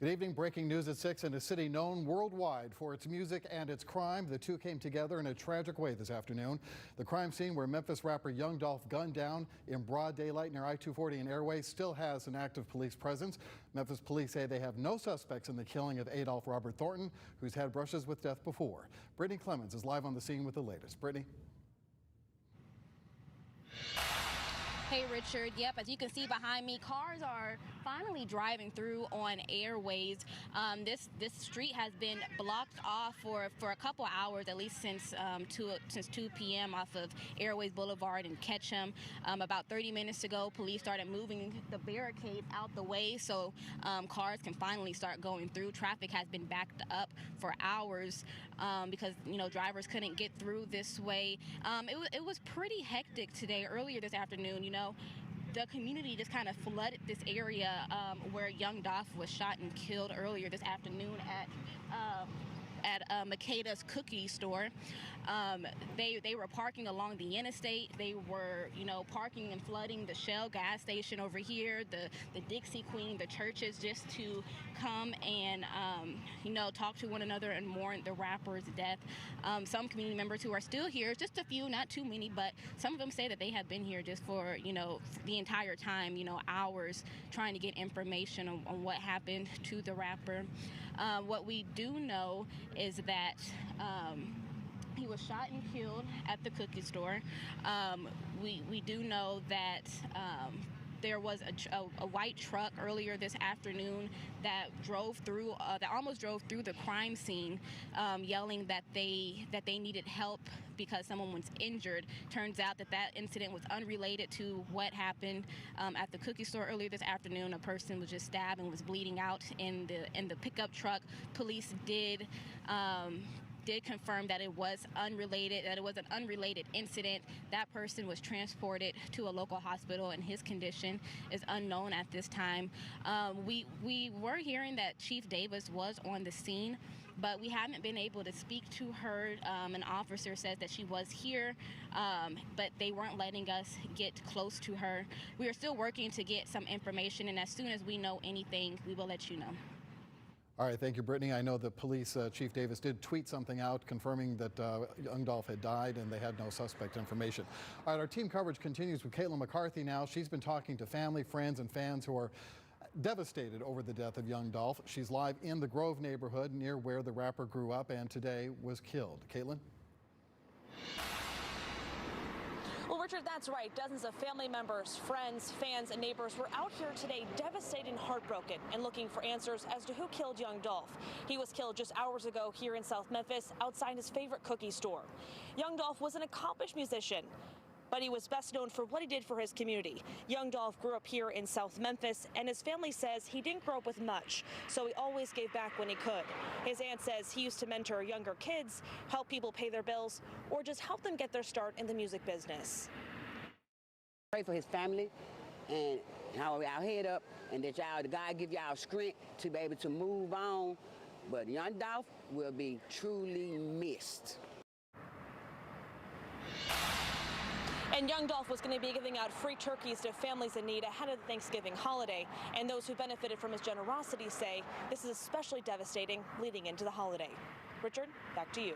Good evening. Breaking news at 6 in a city known worldwide for its music and its crime. The two came together in a tragic way this afternoon. The crime scene where Memphis rapper Young Dolph gunned down in broad daylight near I-240 and Airways still has an active police presence. Memphis police say they have no suspects in the killing of Adolph Robert Thornton, who's had brushes with death before. Brittany Clemens is live on the scene with the latest. Brittany. Hey, Richard. Yep, as you can see behind me, cars are finally driving through on Airways. This street has been blocked off for a couple hours, at least since 2 p.m. off of Airways Boulevard in Ketchum. About 30 minutes ago, police started moving the barricades out the way so cars can finally start going through. Traffic has been backed up for hours because drivers couldn't get through this way. It was pretty hectic today. Earlier this afternoon, the community just kind of flooded this area where Young Dolph was shot and killed earlier this afternoon at Makeda's cookie store. They were parking along the interstate. They were, parking and flooding the Shell gas station over here, the Dixie Queen, the churches, just to come and, talk to one another and mourn the rapper's death. Some community members who are still here, just a few, not too many, but some of them say that they have been here just for, the entire time, hours trying to get information on what happened to the rapper. What we do know is that he was shot and killed at the cookie store. We do know that there was a white truck earlier this afternoon that almost drove through the crime scene, yelling that they needed help because someone was injured. Turns out that incident was unrelated to what happened at the cookie store earlier this afternoon. A person was just stabbed and was bleeding out in the pickup truck. Police did confirm that it was unrelated, that it was an unrelated incident. That person was transported to a local hospital and his condition is unknown at this time. We were hearing that Chief Davis was on the scene, but we haven't been able to speak to her. An officer says that she was here, but they weren't letting us get close to her. We are still working to get some information, and as soon as we know anything, we will let you know. All right, thank you, Brittany. I know the police Chief Davis did tweet something out confirming that Young Dolph had died and they had no suspect information. All right, our team coverage continues with Caitlin McCarthy now. She's been talking to family, friends, and fans who are devastated over the death of Young Dolph. She's live in the Grove neighborhood near where the rapper grew up and today was killed. Caitlin? Well, Richard, that's right. Dozens of family members, friends, fans, and neighbors were out here today devastated and heartbroken and looking for answers as to who killed Young Dolph. He was killed just hours ago here in South Memphis outside his favorite cookie store. Young Dolph was an accomplished musician, but he was best known for what he did for his community. Young Dolph grew up here in South Memphis, and his family says he didn't grow up with much, so he always gave back when he could. His aunt says he used to mentor younger kids, help people pay their bills, or just help them get their start in the music business. Pray for his family and how our head up, and that God give y'all strength to be able to move on. But Young Dolph will be truly missed. And Young Dolph was going to be giving out free turkeys to families in need ahead of the Thanksgiving holiday. And those who benefited from his generosity say this is especially devastating leading into the holiday. Richard, back to you.